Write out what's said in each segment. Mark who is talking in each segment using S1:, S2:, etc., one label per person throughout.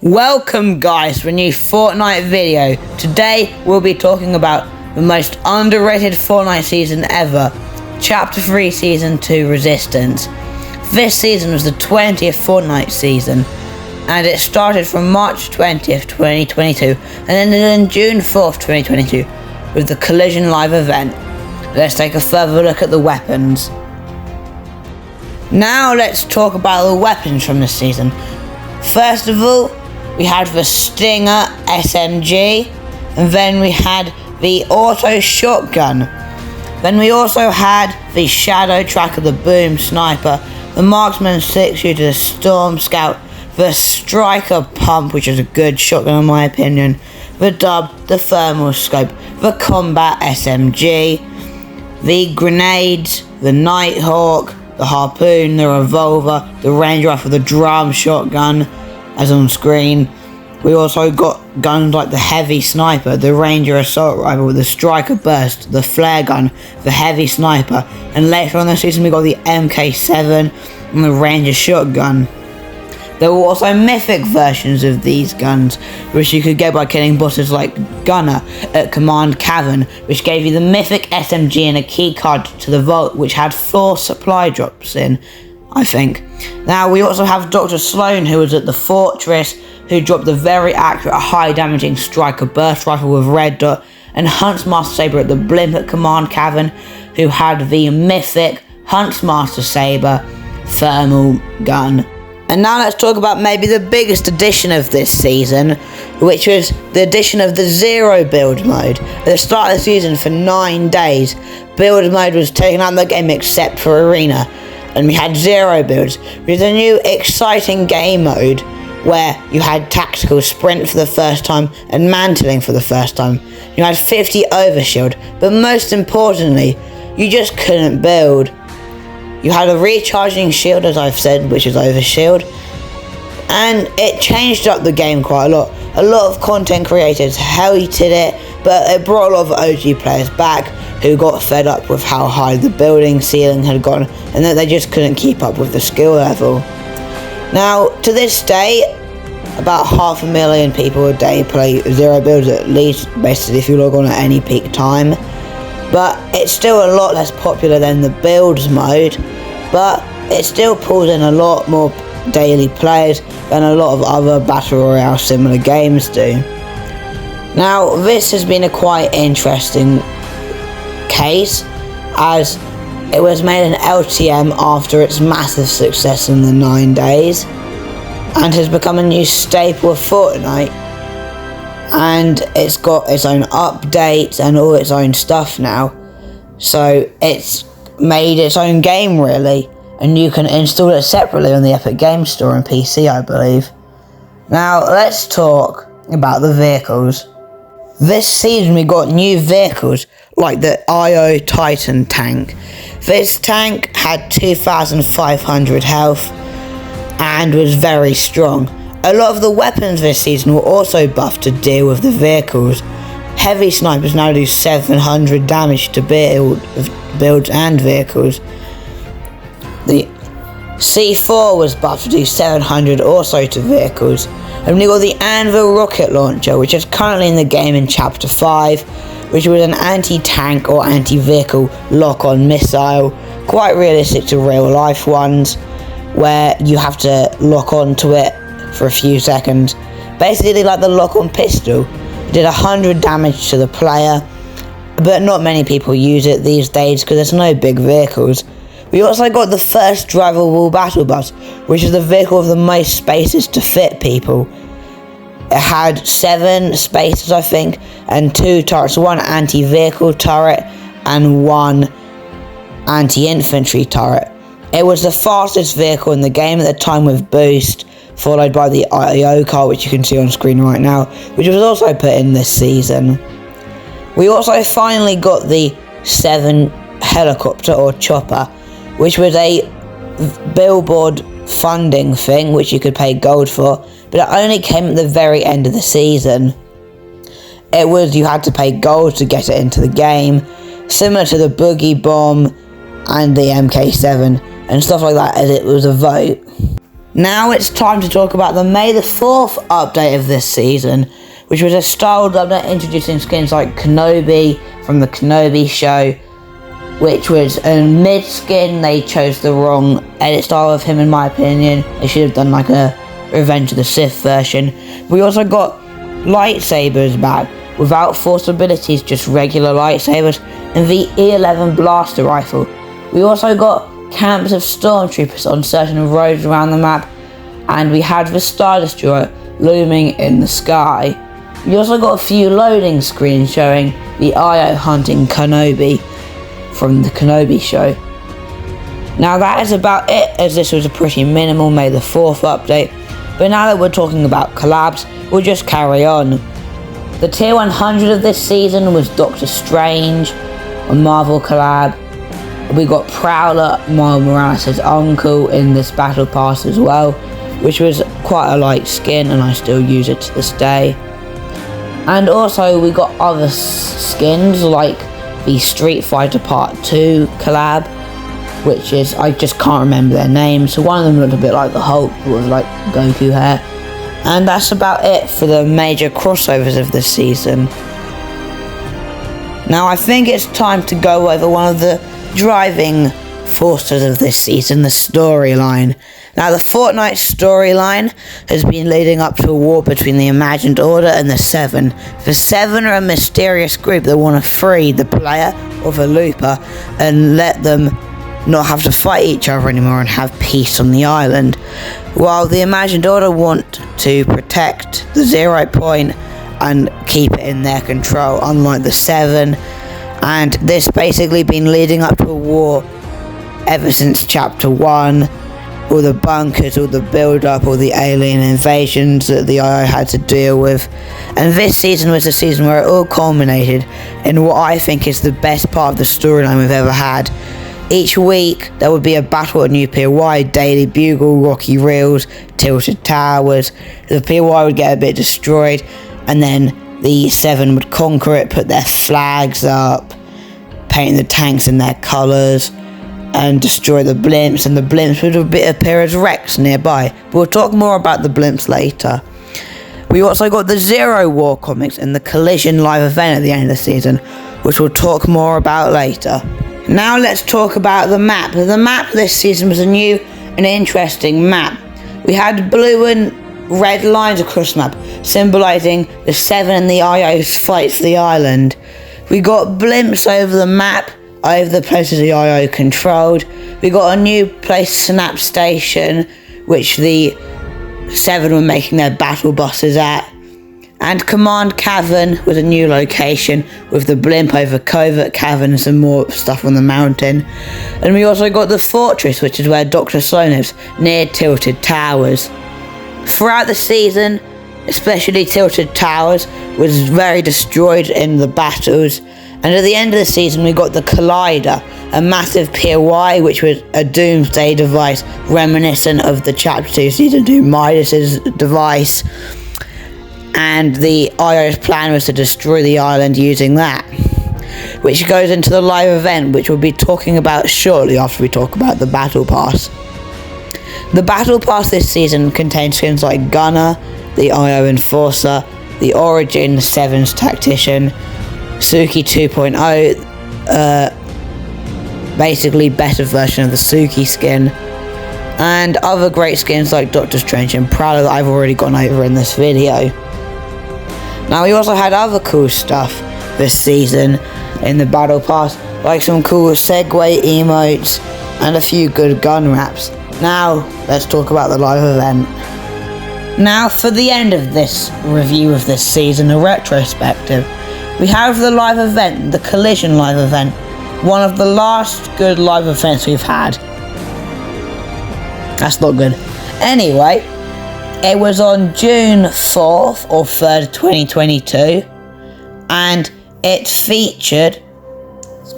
S1: Welcome guys to a new Fortnite video. Today we'll be talking about the most underrated Fortnite season ever, Chapter 3 Season 2 Resistance. This season was the 20th Fortnite season, and it started from March 20th, 2022 and ended on June 4th, 2022 with the Collision Live event. Let's take a further look at the weapons. Now let's talk about the weapons from this season. First of all, we had the Stinger SMG, and then we had the Auto Shotgun. Then we also had the Shadow Tracker, the Boom Sniper, the Marksman 6-shooter, the Storm Scout, the Striker Pump, which is a good shotgun in my opinion, the Dub, the Thermal Scope, the Combat SMG, the Grenades, the Nighthawk, the Harpoon, the Revolver, the Range Rifle, the Drum Shotgun, as on screen. We also got guns like the Heavy Sniper, the Ranger Assault Rifle, the Striker Burst, the Flare Gun, the Heavy Sniper, and later on in the season we got the MK7 and the Ranger Shotgun. There were also mythic versions of these guns, which you could get by killing bosses like Gunner at Command Cavern, which gave you the mythic SMG and a key card to the vault, which had 4 supply drops in, I think. Now we also have Dr. Sloan, who was at the Fortress, who dropped the very accurate, high damaging Striker Burst Rifle with Red Dot, and Huntsmaster Saber at the Blimp at Command Cavern, who had the mythic Huntsmaster Saber thermal gun. And now let's talk about maybe the biggest addition of this season, which was the addition of the Zero build mode. At the start of the season, for 9 days, build mode was taken out of the game except for Arena, and we had Zero builds, which is a new exciting game mode where you had Tactical Sprint for the first time and Mantling for the first time. You had 50 Overshield, but most importantly, you just couldn't build. You had a recharging shield, as I've said, which is Overshield, and it changed up the game quite a lot. A lot of content creators hated it, but it brought a lot of OG players back who got fed up with how high the building ceiling had gone and that they just couldn't keep up with the skill level. Now, to this day, about 500,000 people a day play Zero builds at least, basically if you log on at any peak time. But it's still a lot less popular than the builds mode, but it still pulls in a lot more daily players than a lot of other Battle Royale similar games do. Now, this has been a quite interesting case, as it was made an LTM after its massive success in the 9 days, and has become a new staple of Fortnite. And it's got its own updates and all its own stuff now, so it's made its own game really, and you can install it separately on the Epic Games Store and PC, I believe. Now let's talk about the vehicles. This season we got new vehicles like the IO Titan tank. This tank had 2,500 health and was very strong. A lot of the weapons this season were also buffed to deal with the vehicles. Heavy snipers now do 700 damage to builds and vehicles. The C4 was buffed to do 700 also to vehicles. And we got the Anvil rocket launcher, which is currently in the game in Chapter 5, which was an anti-tank or anti-vehicle lock-on missile, quite realistic to real life ones, where you have to lock onto it for a few seconds, basically like the lock-on pistol. It did 100 damage to the player, but not many people use it these days because there's no big vehicles. We also got the first drivable battle bus, which is the vehicle with the most spaces to fit people. It had 7 spaces I think, and 2 turrets, 1 anti-vehicle turret and 1 anti-infantry turret. It was the fastest vehicle in the game at the time with boost, followed by the IO car, which you can see on screen right now, which was also put in this season. We also finally got the 7 helicopter or chopper, which was a billboard funding thing which you could pay gold for, but it only came at the very end of the season. You had to pay gold to get it into the game, similar to the Boogie Bomb and the MK7 and stuff like that, as it was a vote. Now it's time to talk about the May the 4th update of this season, which was a styled update introducing skins like Kenobi from the Kenobi show, which was a mid skin. They chose the wrong edit style of him in my opinion. They should have done like a Revenge of the Sith version. We also got lightsabers back, without force abilities, just regular lightsabers, and the E11 blaster rifle. We also got camps of stormtroopers on certain roads around the map, and we had the Star Destroyer looming in the sky. We also got a few loading screens showing the IO hunting Kenobi from the Kenobi show. Now that is about it, as this was a pretty minimal May the 4th update, but now that we're talking about collabs, we'll just carry on. The tier 100 of this season was Doctor Strange, a Marvel collab. We got Prowler, Miles Morales' uncle, in this battle pass as well, which was quite a light skin and I still use it to this day. And also we got other skins like the Street Fighter Part 2 collab, which is, I just can't remember their names. So one of them looked a bit like the Hulk with like Goku hair. And that's about it for the major crossovers of this season. Now I think it's time to go over one of the driving forces of this season, the storyline. Now the Fortnite storyline has been leading up to a war between the Imagined Order and the Seven. The Seven are a mysterious group that want to free the player or the looper and let them not have to fight each other anymore and have peace on the island, while the Imagined Order want to protect the 0 point and keep it in their control, unlike the Seven. And this basically been leading up to a war ever since chapter 1. All the bunkers, all the build-up, all the alien invasions that the IO had to deal with. And this season was the season where it all culminated in what I think is the best part of the storyline we've ever had. Each week there would be a battle at New POI, Daily Bugle, Rocky Reels, Tilted Towers. The POI would get a bit destroyed, and then the Seven would conquer it, put their flags up, paint the tanks in their colours, and destroy the blimps, and the blimps would appear as wrecks nearby. But we'll talk more about the blimps later. We also got the Zero War comics and the Collision live event at the end of the season, which we'll talk more about later. Now let's talk about the map. The map this season was a new and interesting map. We had blue and red lines across the map, symbolising the Seven and the IO's fight for the island. We got blimps over the map, over the places the IO controlled. We got a new place, Snap Station, which the Seven were making their battle buses at. And Command Cavern was a new location with the blimp over Covert Cavern and some more stuff on the mountain. And we also got the Fortress, which is where Dr. Slow lives, near Tilted Towers. Throughout the season, especially Tilted Towers was very destroyed in the battles. And at the end of the season we got the Collider, a massive POI which was a doomsday device reminiscent of the Chapter 2 Season 2 Midas's device. And the IO's plan was to destroy the island using that, which goes into the live event, which we'll be talking about shortly after we talk about the Battle Pass. The Battle Pass this season contains skins like Gunner, the IO Enforcer, the Origin Seven's Tactician, Suki 2.0, basically better version of the Suki skin, and other great skins like Doctor Strange and Prowler that I've already gone over in this video. Now we also had other cool stuff this season in the Battle Pass, like some cool Segway emotes and a few good gun wraps. Now let's talk about the live event. Now for the end of this review of this season, a retrospective, we have the live event, the Collision live event, one of the last good live events we've had. That's not good. Anyway, it was on June 4th or 3rd, 2022, and it featured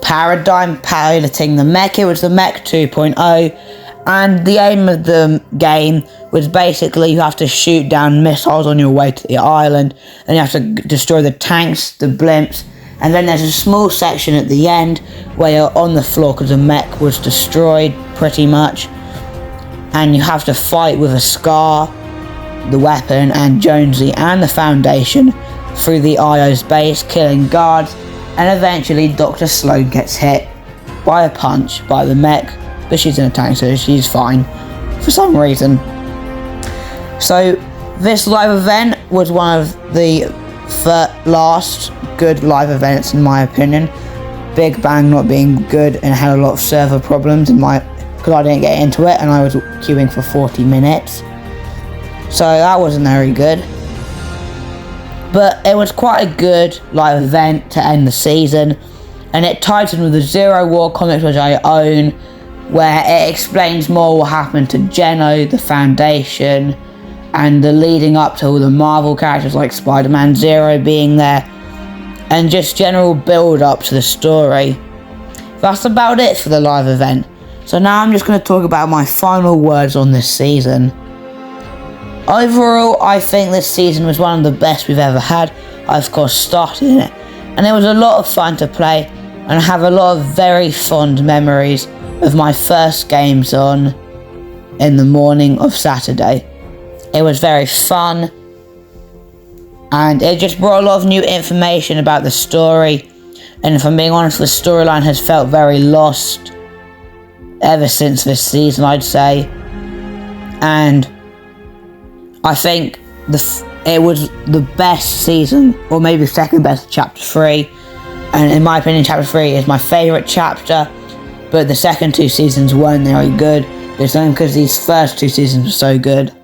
S1: Paradigm piloting the mech. It was the Mech 2.0, and the aim of the game was basically you have to shoot down missiles on your way to the island, and you have to destroy the tanks, the blimps, and then there's a small section at the end where you're on the floor because the mech was destroyed pretty much. and you have to fight with a Scar, the weapon, and Jonesy and the Foundation through the IO's base, killing guards, and eventually Dr. Sloan gets hit by a punch by the mech, but she's in a tank, so she's fine for some reason. So this live event was one of the last good live events in my opinion. Big Bang not being good and had a lot of server problems because I didn't get into it and I was queuing for 40 minutes. So that wasn't very good. But it was quite a good live event to end the season, and it ties in with the Zero War comics which I own, where it explains more what happened to Geno, the Foundation, and the leading up to all the Marvel characters like Spider-Man Zero being there, and just general build up to the story. That's about it for the live event. So now I'm just going to talk about my final words on this season. Overall, I think this season was one of the best we've ever had. I of course started in it, and it was a lot of fun to play, and I have a lot of very fond memories of my first games on in the morning of Saturday. It was very fun, and it just brought a lot of new information about the story, and if I'm being honest, the storyline has felt very lost ever since this season, I'd say. And I think it was the best season, or maybe second best, chapter 3. And in my opinion, chapter 3 is my favourite chapter, but the second 2 seasons weren't very good. It's only because these first 2 seasons were so good.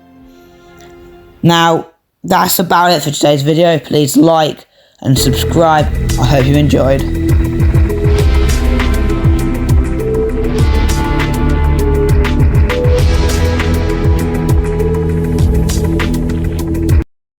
S1: Now, that's about it for today's video. Please like and subscribe. I hope you enjoyed.